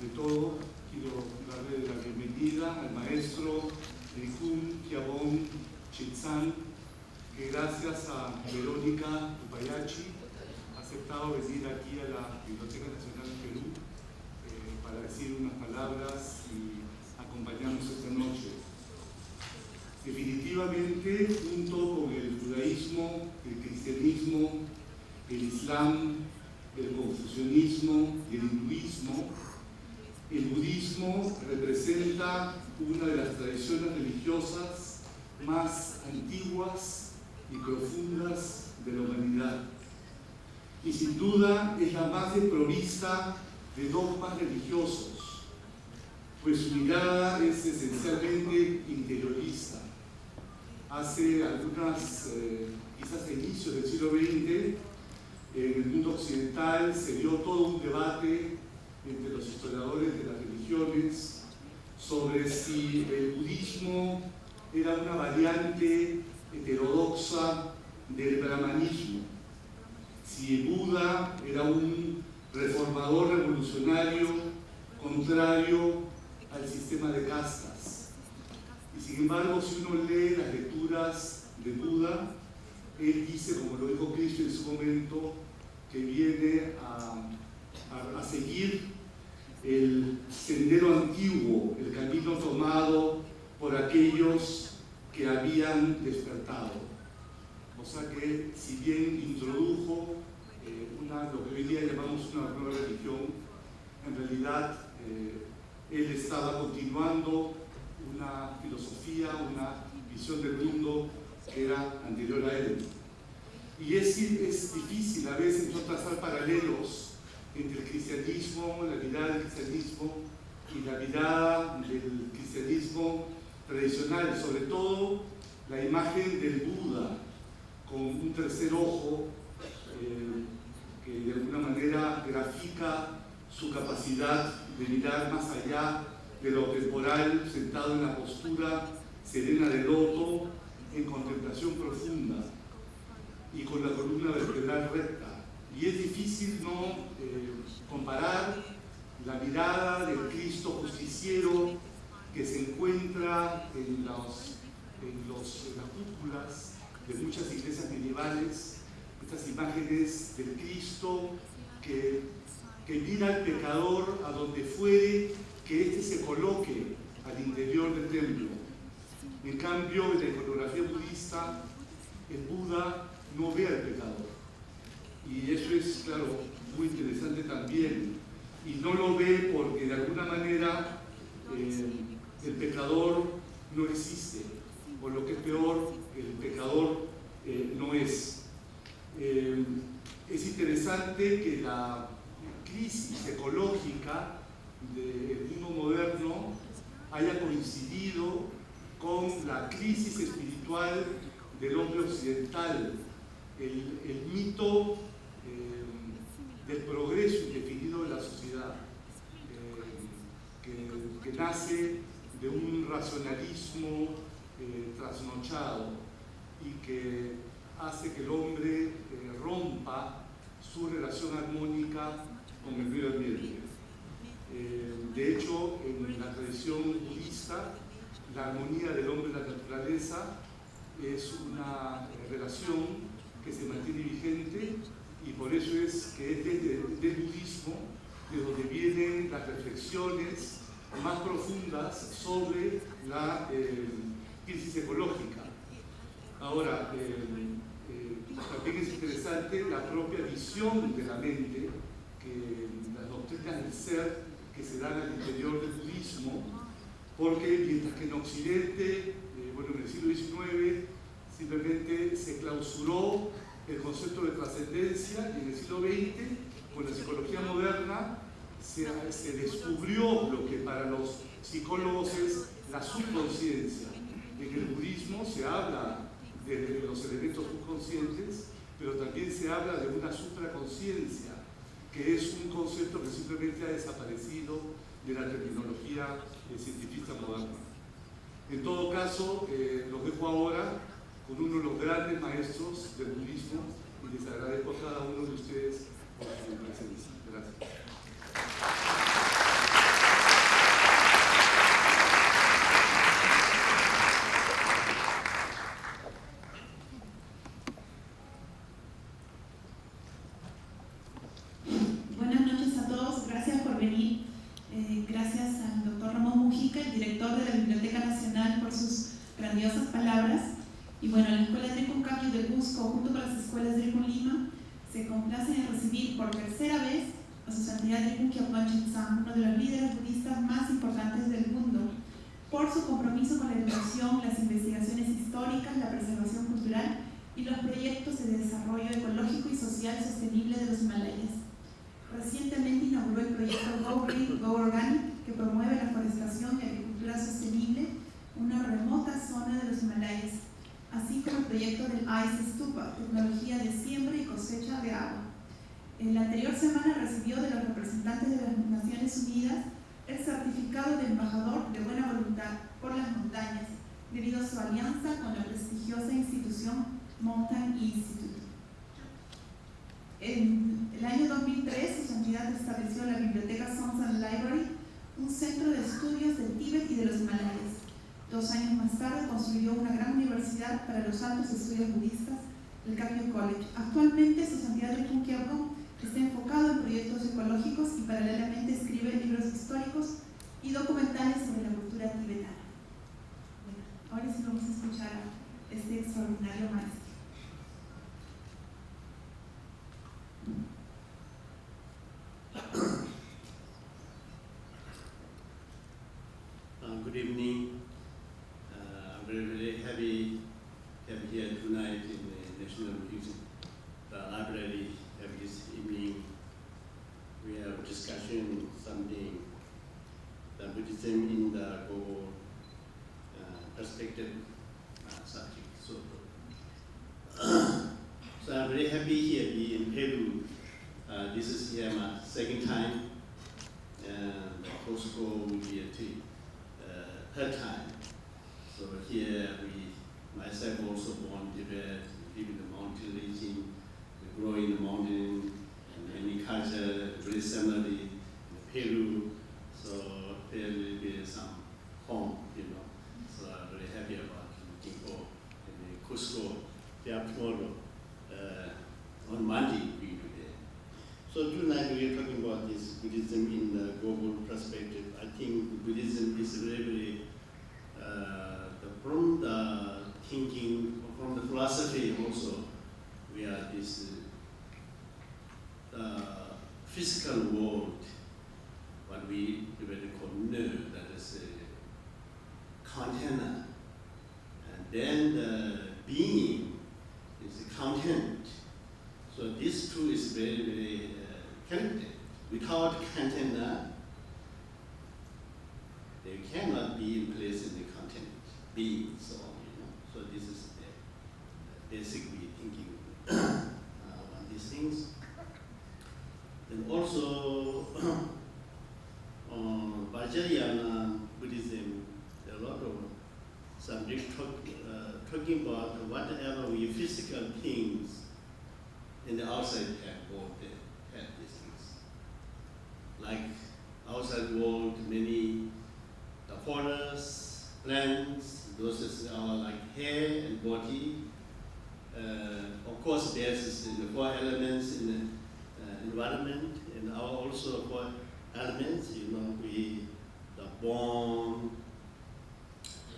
ante todo, quiero darle la bienvenida al maestro Drikung Kyabgon Chetsang, que gracias a Verónica Upayachi ha aceptado venir aquí a la Biblioteca Nacional de Perú para decir unas palabras y acompañarnos esta noche. Definitivamente, junto con el judaísmo, el cristianismo, el islam, el confucianismo y el hinduismo, el budismo representa una de las tradiciones religiosas más antiguas y profundas de la humanidad. Y sin duda es la más desprovista de dogmas religiosos, pues su mirada es esencialmente interiorista. Hace quizás a inicios del siglo XX, en el mundo occidental se dio todo un debate entre los historiadores de las religiones sobre si el budismo era una variante heterodoxa del brahmanismo, si el Buda era un reformador revolucionario contrario al sistema de castas. Y sin embargo, si uno lee las lecturas de Buda, él dice, como lo dijo Cristo en su momento, que viene a seguir el sendero antiguo, el camino tomado por aquellos que habían despertado. O sea que, si bien introdujo lo que hoy día llamamos una nueva religión, en realidad él estaba continuando una filosofía, una visión del mundo que era anterior a él. Y es difícil a veces no trazar paralelos entre el cristianismo, la mirada del cristianismo y la mirada del cristianismo tradicional, sobre todo la imagen del Buda con un tercer ojo que de alguna manera grafica su capacidad de mirar más allá de lo temporal, sentado en la postura serena de loto, en contemplación profunda y con la columna vertebral recta. Y es difícil no comparar la mirada del Cristo justiciero que se encuentra en las cúpulas de muchas iglesias medievales, estas imágenes del Cristo que mira al pecador a donde fuere que éste se coloque al interior del templo. En cambio, en la iconografía budista, el Buda no ve al pecador. Y eso es, claro, muy interesante también. Y no lo ve porque de alguna manera el pecador no existe. O lo que es peor, el pecador no es. Es interesante que la crisis ecológica del mundo moderno haya coincidido con la crisis espiritual del hombre occidental, el mito del progreso indefinido de la sociedad, que nace de un racionalismo trasnochado y que hace que el hombre rompa su relación armónica con el medio ambiente. De hecho, en la tradición budista, la armonía del hombre y la naturaleza es una relación que se mantiene vigente, y por eso es que es del budismo de donde vienen las reflexiones más profundas sobre la crisis ecológica. Ahora, también es interesante la propia visión de la mente, que las doctrinas del ser que se dan al interior del budismo, porque mientras que en Occidente, en el siglo XIX, simplemente se clausuró el concepto de trascendencia, y en el siglo XX, con la psicología moderna, se descubrió lo que para los psicólogos es la subconsciencia. En el budismo se habla de los elementos subconscientes, pero también se habla de una supraconciencia, que es un concepto que simplemente ha desaparecido de la terminología científica moderna. En todo caso, los dejo ahora con uno de los grandes maestros del budismo, y les agradezco a cada uno de ustedes por su presencia. Gracias. Gracias al doctor Ramón Mujica, el director de la Biblioteca Nacional, por sus grandiosas palabras. Y bueno, la Escuela Drikung Kyabgon de Cusco, junto con las escuelas Drikung Lima, se complacen en recibir por tercera vez a su santidad Drikung Kyabgon Chetsang, uno de los líderes budistas más importantes del mundo, por su compromiso con la educación, las investigaciones históricas, la preservación cultural y los proyectos de desarrollo ecológico y social sostenible de los Himalayas. Recientemente inauguró el proyecto Go Green, Go Organic, que promueve la forestación y agricultura sostenible en una remota zona de los Himalayas, así como el proyecto del Ice Stupa, tecnología de siembra y cosecha de agua. En la anterior semana recibió de los representantes de las Naciones Unidas el certificado de embajador de buena voluntad por las montañas, debido a su alianza con la prestigiosa institución Mountain Institute. En el año 2003, su santidad estableció la Biblioteca Songsan Library, un centro de estudios del Tíbet y de los Himalayas. 2 años más tarde construyó una gran universidad para los altos estudios budistas, el Kyabgon College. Actualmente, su santidad Drikung Kyabgon está enfocado en proyectos ecológicos y paralelamente escribe libros históricos y documentales sobre la cultura tibetana. Bueno, ahora sí vamos a escuchar a este extraordinario maestro. Good evening. I'm very happy to be here tonight in the National Museum Library. This evening we have a discussion something the Buddhism in the global perspective subject. So I'm very happy here to be in Peru. This is here my second time, and Cusco will be a third time. So here myself also born Tibet, live in the mountain region, grow in the mountain, and many culture, very similar in Peru. So there will be some home, So I'm very happy about looking for Cusco. Tomorrow, on Monday, we do there. So tonight we are talking about this Buddhism in the global perspective. I think Buddhism is very, from the thinking, from the philosophy also, we are this physical world, what we call nerve, that is a container. And then the being is the content. So this two is very, very connected. Without container, they cannot be in place in the content, being, so on, So this is the basically thinking on these things. And also, Vajrayana Buddhism, there are a lot of subjects talking about whatever we physical things in the outside world have these things. Like outside world, many the forests, plants, those is our like hair and body. Of course, there's the 4 elements in the environment, and our also 4 elements. We the bone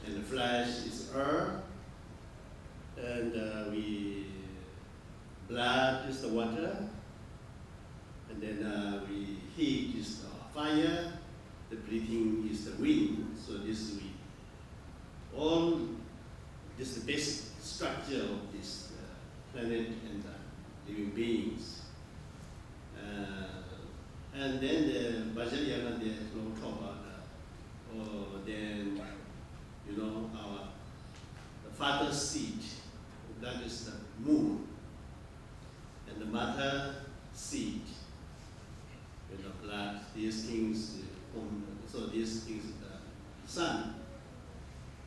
and the flesh is earth, and blood is the water, and then we heat is the fire, the breathing is the wind. So this all this is the basic structure of this planet and living beings. And then the Vajrayana, they talk about then our the father's seed, that is the moon, and the mother seed, blood, these things, so these things is the sun.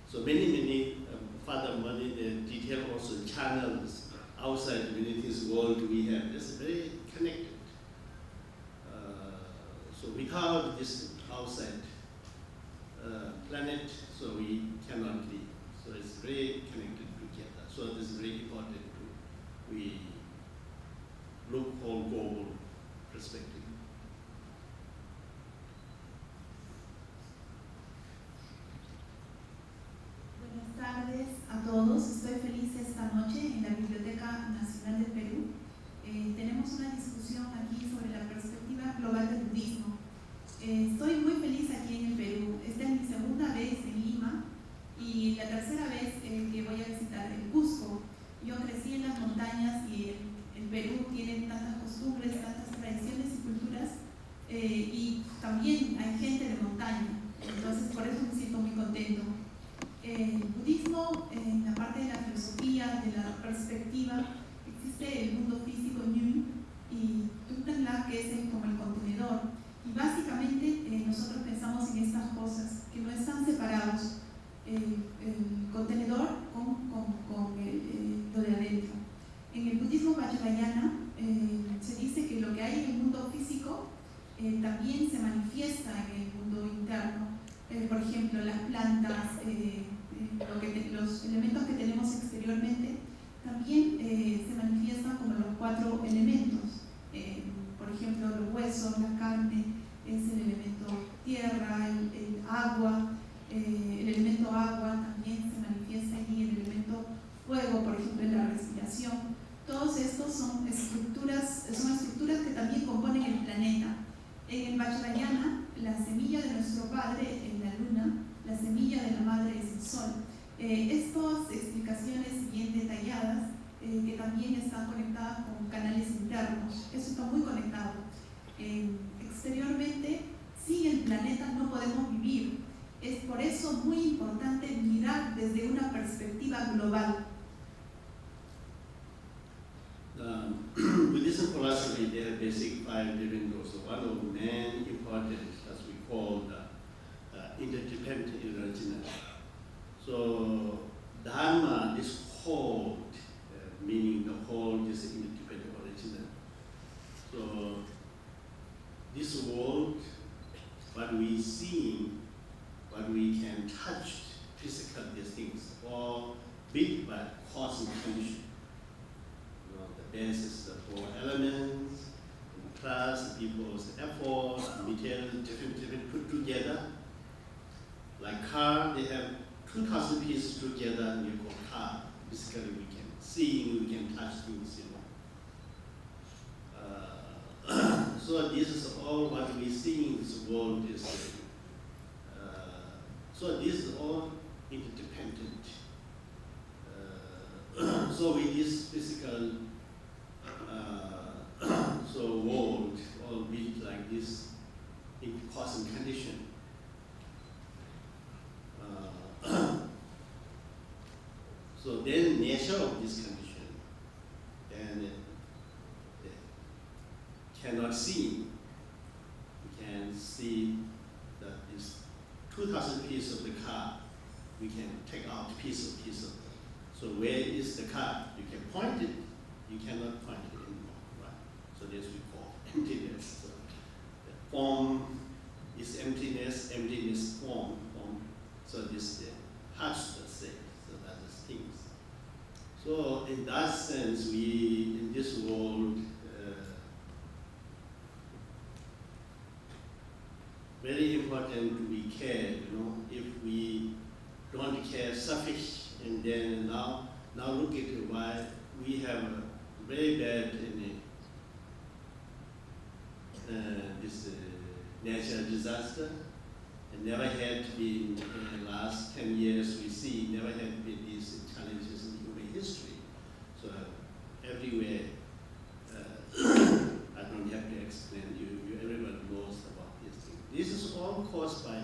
So many father, many detail also channels outside many things world we have. It's very connected. So without this outside planet, so we cannot live. So it's very connected together. So this is very important we look for global perspective. ambiente de montaña. Entonces, por eso me siento muy contento. El budismo, en la parte de la filosofía, de la perspectiva, existe el mundo físico Nyu y Tutanla, que es como el contenedor. Y básicamente nosotros pensamos en estas cosas, que no están separados, el contenedor con lo de adentro. En el budismo Vajrayana se dice que lo que hay en el mundo físico también se manifiesta en el mundo interno. Por ejemplo, las plantas, los elementos que tenemos exteriormente también se manifiestan como los 4 elementos. Por ejemplo, los huesos, la carne, es el elemento tierra, el agua, el elemento agua también se manifiesta allí, el elemento fuego, por ejemplo, en la respiración. Todos estos son estructuras que también componen el planeta. En el Vajrayana, la semilla de nuestro padre en la luna, la semilla de la madre es el sol. Estas explicaciones bien detalladas, que también están conectadas con canales internos, eso está muy conectado. Exteriormente, sin el planeta no podemos vivir. Es por eso muy importante mirar desde una perspectiva global. Buddhism philosophy, there are basic 5 living laws. One of the main important, as we call the interdependent original. So Dharma is whole, meaning the whole is interdependent original. So this world, what we see, what we can touch, physical these things, all built by cause and condition. The basis, the 4 elements, plus people's effort, material, different put together. Like car, they have 2,000 pieces together and you call car. Basically, we can see, we can touch things, So this is all what we see in this world is. So this is all interdependent. So with this physical so world, all built like this, in cause and condition. So then nature of this condition, then cannot see. We can see that this 2,000 pieces of the car, we can take out piece of it. So where is the car? You can point it, you cannot point it anymore, right? So this we call emptiness. So the form is emptiness, emptiness form. So this touch the same, so that is things. So in that sense, we, in this world, very important we care, if we don't care sufficient, and then now look at why we have a very bad this natural disaster. It never had been in the last 10 years we see, never had been these challenges in human history. So everywhere, I don't have to explain, everyone knows about these things. This is all caused by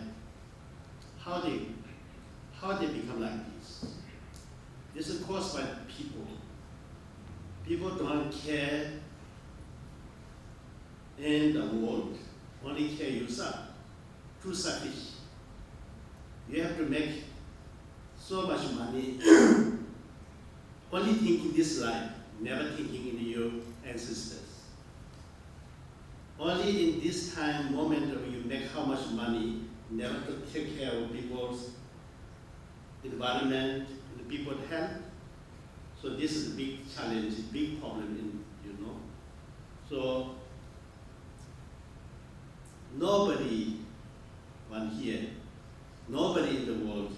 how they become like this. This is caused by people. People don't care in the world, only care yourself. Too selfish. You have to make so much money, only thinking this life, never thinking in your ancestors. Only in this time, moment, you make how much money, never to take care of people's environment, and people's health. So this is a big challenge, a big problem, So nobody here, nobody in the world,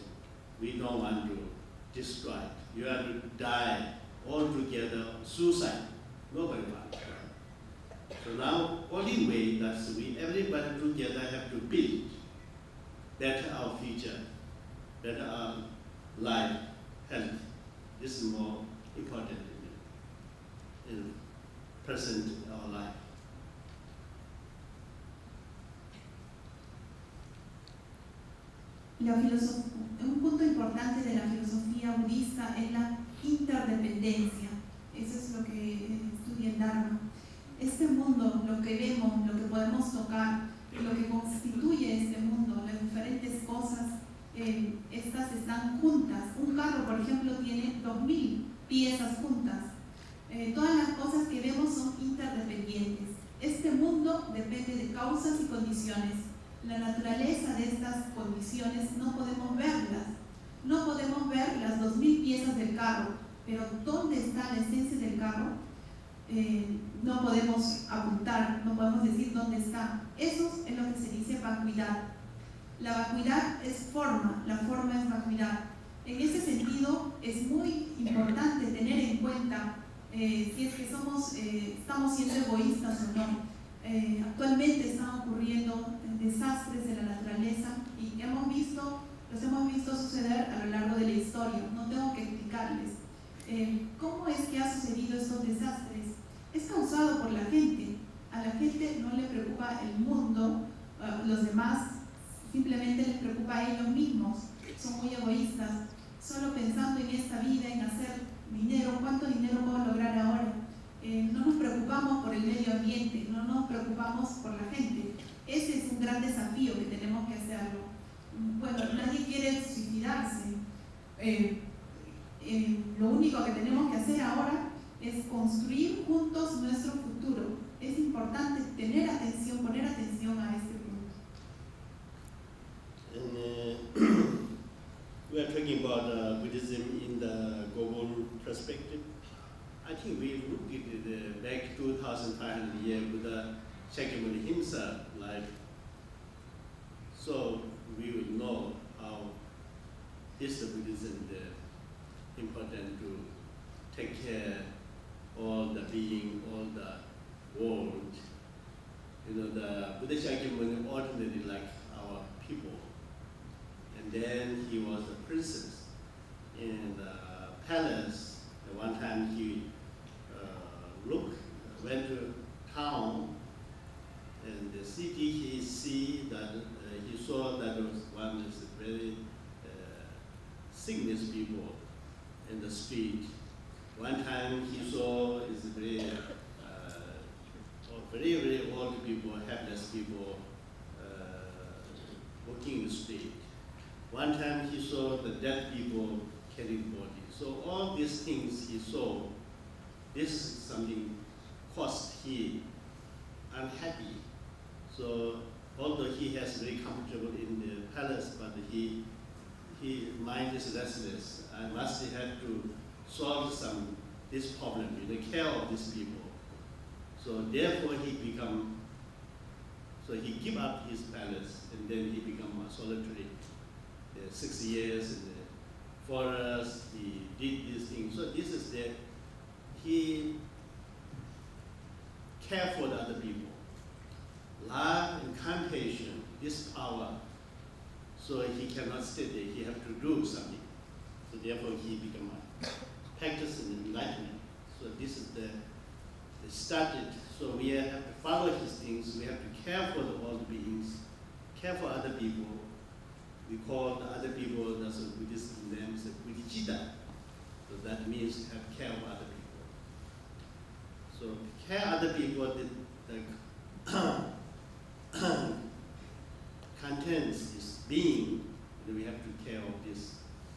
we don't want to destroy. You have to die all together, suicide. Nobody wants. So now, only way that we, everybody together have to build better our future, better our life, health. This is more important in present our life. un punto importante de la filosofía budista es la interdependencia. Eso es lo que estudia el Dharma. Este mundo, lo que vemos, lo que podemos tocar, lo que constituye este mundo, las diferentes cosas, estas están juntas. Un carro, por ejemplo, tiene 2000 piezas juntas. Todas las cosas que vemos son interdependientes. Este mundo depende de causas y condiciones. La naturaleza de estas condiciones no podemos verlas. No podemos ver las 2000 piezas del carro, pero ¿dónde está la esencia del carro? No podemos apuntar, no podemos decir dónde está. Eso es lo que se dice vacuidad. La vacuidad es forma, la forma es vacuidad. En ese sentido es muy importante tener en cuenta si es que estamos siendo egoístas o no. Actualmente están ocurriendo desastres de la naturaleza y los hemos visto suceder a lo largo de la historia. No tengo que explicarles cómo es que ha sucedido estos desastres. Es causado por la gente. A la gente no le preocupa el mundo, los demás simplemente les preocupa a ellos mismos. Son muy egoístas, solo pensando en esta vida, en hacer dinero. ¿Cuánto dinero puedo lograr ahora? No nos preocupamos por el medio ambiente, no nos preocupamos por la gente. Ese es un gran desafío que tenemos que hacerlo. Bueno, nadie quiere suicidarse. Lo único que tenemos que hacer ahora es construir juntos nuestro futuro. Es importante poner atención a este punto. And we are talking about Buddhism in the global perspective. I think we look at it back 2,500 years Buddha Shakyamuni himself life. So we will know how this Buddhism is important to take care all the being, all the world. You know, the Buddha Shakyamuni ordinarily like our people. And then he was a princess in the palace. One time he went to town, and the city he saw that there was one is very sickness people in the street. One time he saw is very very old people, helpless people walking in the street. One time he saw the dead people carrying bodies. So all these things he saw, this is something caused he unhappy. So although he has very comfortable in the palace, but he mind is restless. I must have to solve this problem, care of these people. So therefore he give up his palace, and then he become a solitary. 6 years in the forest, he did these things. So this is he cared for the other people. Love and compassion, this power. So he cannot stay there, he have to do something. So therefore he become a practice in enlightenment. So this is the started. So we have to follow his things, we have to care for all the beings, care for other people. We call the other people, that's a Buddhist name, Buddhijita. So that means have care of other people. So care other people, the contents is being, we have to care of this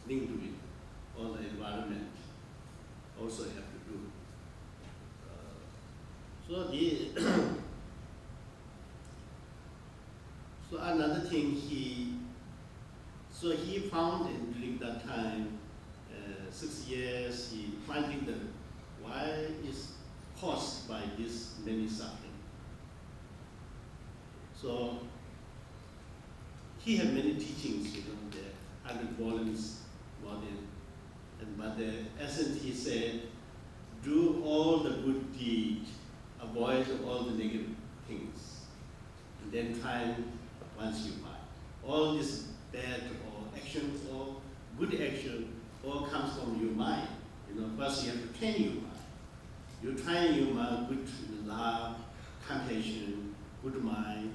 linked with all the environment. Also have to do. So another thing he found during that time, 6 years, he finding that why is caused by this many suffering. So he had many teachings, the 100 volumes more than, but the essence he said, do all the good deeds, avoid all the negative things, and then try once you find. All this bad or action or good action all comes from your mind. First you have to train your mind. You train your mind good love, compassion, good mind,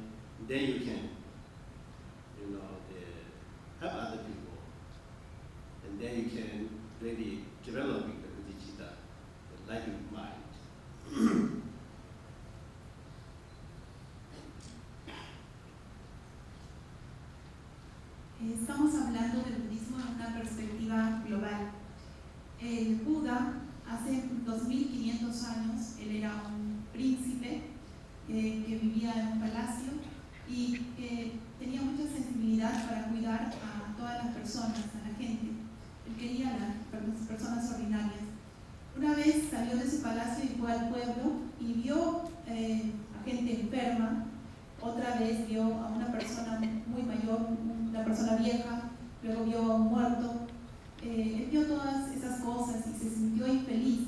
then you can, help really developing the bodhicitta, the liking mind. Estamos hablando del budismo en una perspectiva global. El Buda, hace 2500 años, él era un príncipe que vivía en un palacio y que tenía mucha sensibilidad para cuidar a todas las personas, a la gente. Él quería a las personas ordinarias. Una vez salió de su palacio y fue al pueblo y vio a gente enferma. Otra vez vio a una persona muy mayor, una persona vieja, luego vio a un muerto. Él vio todas esas cosas y se sintió infeliz.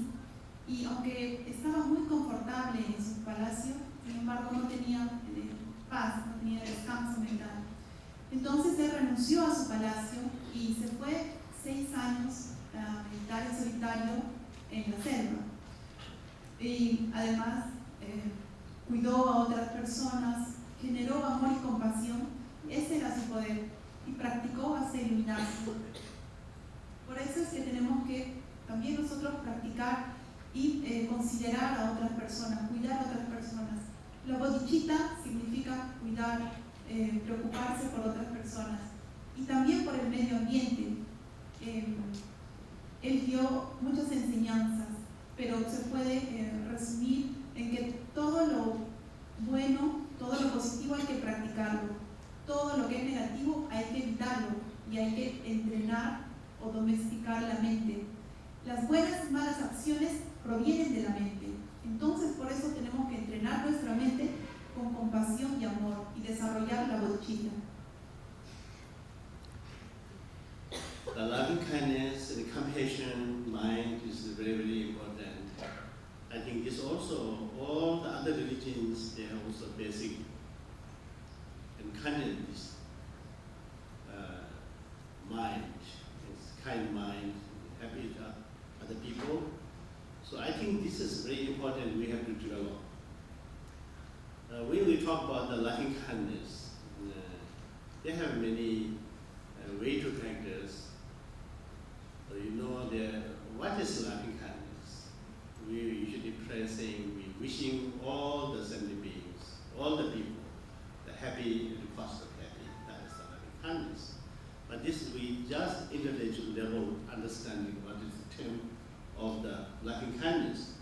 Y aunque estaba muy confortable en su palacio, sin embargo no tenía paz, no tenía descanso mental. Entonces él renunció a su palacio y se fue 6 años a meditar en solitario en la selva. Y además cuidó a otras personas, generó amor y compasión. Ese era su poder y practicó hasta iluminarse. Por eso es que tenemos que también nosotros practicar y considerar a otras personas, cuidar a otras personas. La bodhicitta significa cuidar, preocuparse por otras personas y también por el medio ambiente. Él dio muchas enseñanzas, pero se puede resumir en que todo lo bueno, todo lo positivo hay que practicarlo, todo lo que es negativo hay que evitarlo y hay que entrenar o domesticar la mente. Las buenas y malas acciones provienen de la mente, entonces por eso tenemos que entrenar nuestra mente con compasión y amor y desarrollar la bodhicitta. The loving kindness and compassion mind is very, very important. I think this also, all the other religions, they are also basic and kindness mind. It's kind mind, happy with other people. So I think this is very important we have to develop. When we talk about the loving kindness, they have many ways to practice. You know what is loving kindness? We usually pray saying we wishing all the sentient beings, all the people, the happy and the cost of happy. That is the loving kindness. But this we just intellectual level understanding what is the term of the loving kindness.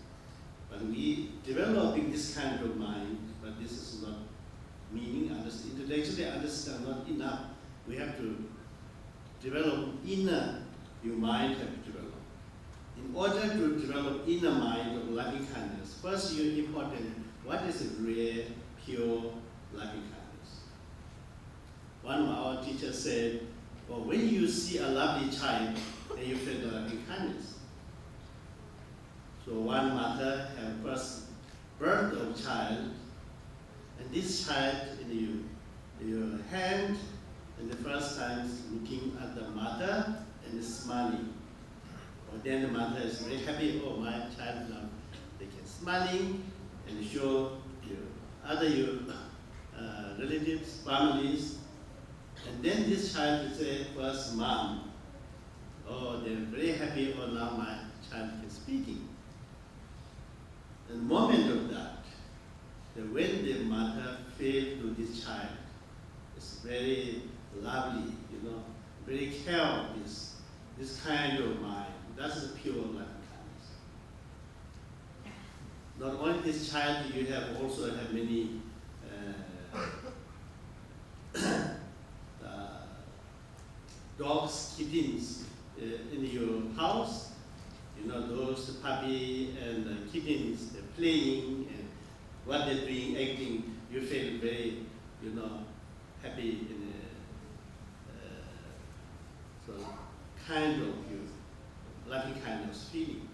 But we developing this kind of mind, but this is not meaning intellectually understand not enough. We have to develop inner. Your mind have to develop. In order to develop inner mind of loving kindness, first you important what is a real, pure loving kindness. One of our teachers said, well, when you see a lovely child, then you feel the loving kindness. So one mother have first birth of child, and this child in your hand, and the first time looking at the mother and smiling. Or then the mother is very happy, oh, my child now, they can smiling and show your relatives, families. And then this child will say, first, mom, oh, they're very happy, oh, now my child is speaking. And the moment of that, when the mother feels to this child, it's very lovely, very care of this kind of mind. That's the pure loving kindness. Not only this child, you have also have many dogs, kittens in your house. Those puppy and kittens, they're playing and what they're doing, acting, you feel very, happy in so kind of you, loving kind of feeling.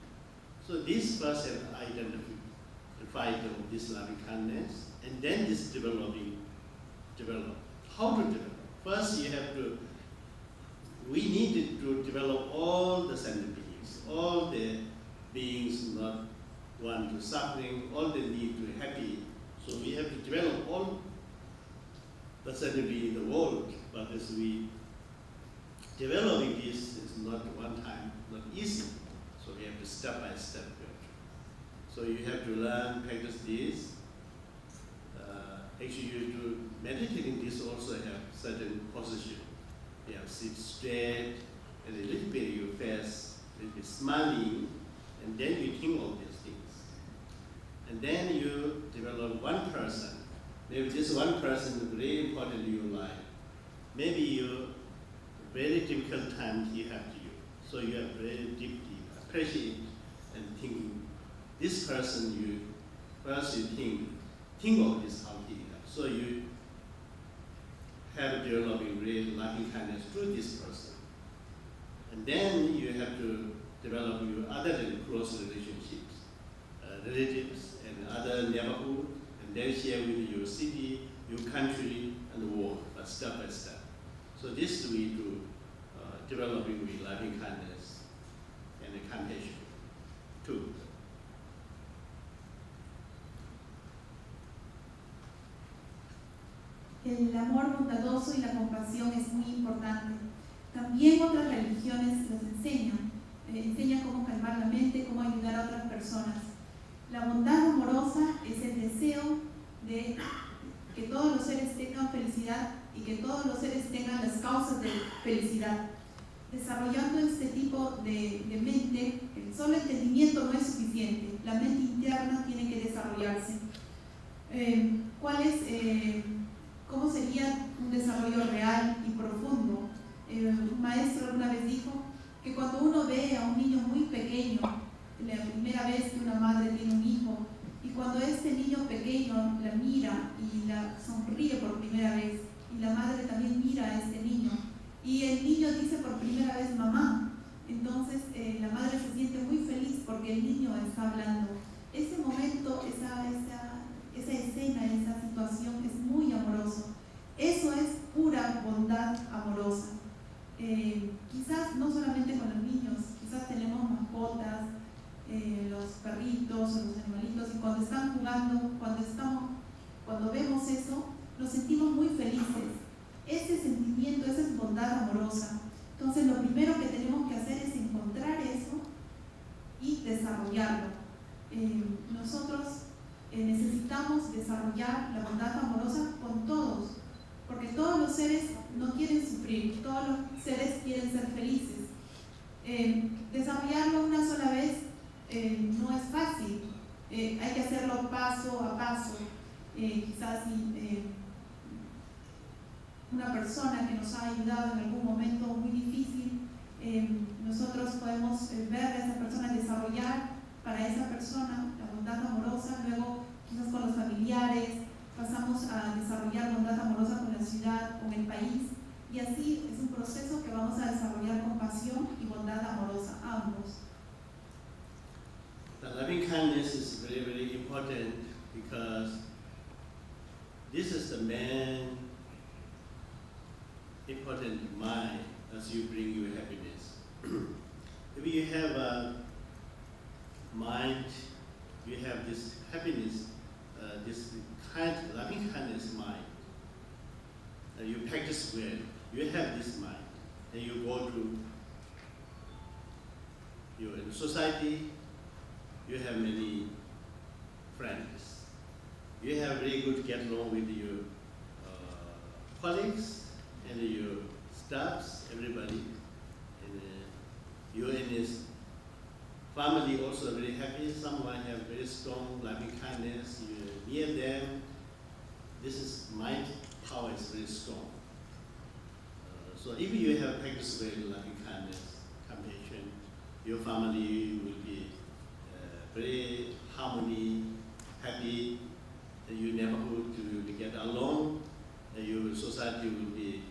So this first have identified this loving kindness, and then this develop. How to develop? First we need to develop all the sentient beings, all the beings not want to suffering, all the need to be happy. So we have to develop all the sentient beings in the world, but as we developing this is not one time, not easy. So we have to step by step. So you have to learn, practice this. Actually, you do meditating. This also have certain position. You have sit straight, and a little bit you face, a little bit smiling, and then you think all these things. And then you develop one person. Maybe this one person is very important in your life. Maybe you very difficult time he have to you. So you have very deeply appreciate and thinking. This person you first you think of this how he have. So you have developing great loving kindness through this person. And then you have to develop your other close relationships, relatives and other neighborhood, and then share with your city, your country, and the world, but step by step. So this we do developing with loving kindness and compassion too. El amor bondadoso y la compasión es muy importante. También otras religiones los enseñan. Enseñan cómo calmar la mente, cómo ayudar a otras personas. La bondad amorosa es el deseo de que todos los seres tengan felicidad y que todos los seres tengan las causas de felicidad. Desarrollando este tipo de mente, el solo entendimiento no es suficiente. La mente interna tiene que desarrollarse. ¿Cómo sería un desarrollo real y profundo? Un maestro alguna vez dijo que cuando uno ve a un niño muy pequeño, la primera vez que una madre tiene un hijo, y cuando este niño pequeño la mira y la sonríe por primera vez, y la madre también mira a este niño, y el niño dice por primera vez mamá, entonces la madre se siente muy feliz porque el niño está hablando. Ese momento, esa escena, esa situación es muy amoroso. Eso es pura bondad amorosa. Quizás no solamente con los niños, quizás tenemos mascotas, los perritos o los animalitos, y cuando están jugando, cuando vemos eso, nos sentimos muy felices. Ese sentimiento, esa es bondad amorosa. Entonces lo primero que tenemos que hacer es encontrar eso y desarrollarlo. Nosotros necesitamos desarrollar la bondad amorosa con todos, porque todos los seres no quieren sufrir, todos los seres quieren ser felices. Desarrollarlo una sola vez no es fácil, hay que hacerlo paso a paso. Quizás si una persona que nos ha ayudado en algún momento muy difícil, nosotros podemos ver a esa persona, desarrollar para esa persona la bondad amorosa, luego quizás con los familiares, pasamos a desarrollar bondad amorosa con la ciudad, con el país, y así es un proceso que vamos a desarrollar compasión y bondad amorosa, ambos. The loving kindness is very, very important because this is the main important mind as you bring your happiness. If you have a mind, you have this happiness, this loving kindness mind, and you practice well, you have this mind, and you go to your society, you have many friends. You have very good get along with your colleagues and your staffs, everybody. And you and his family also very happy. Someone have very strong loving kindness. You near them. This is mind power is very strong. So if you have practiced very loving kindness, compassion, your family will be very harmony, happy, and your neighborhood will get along, and your society will be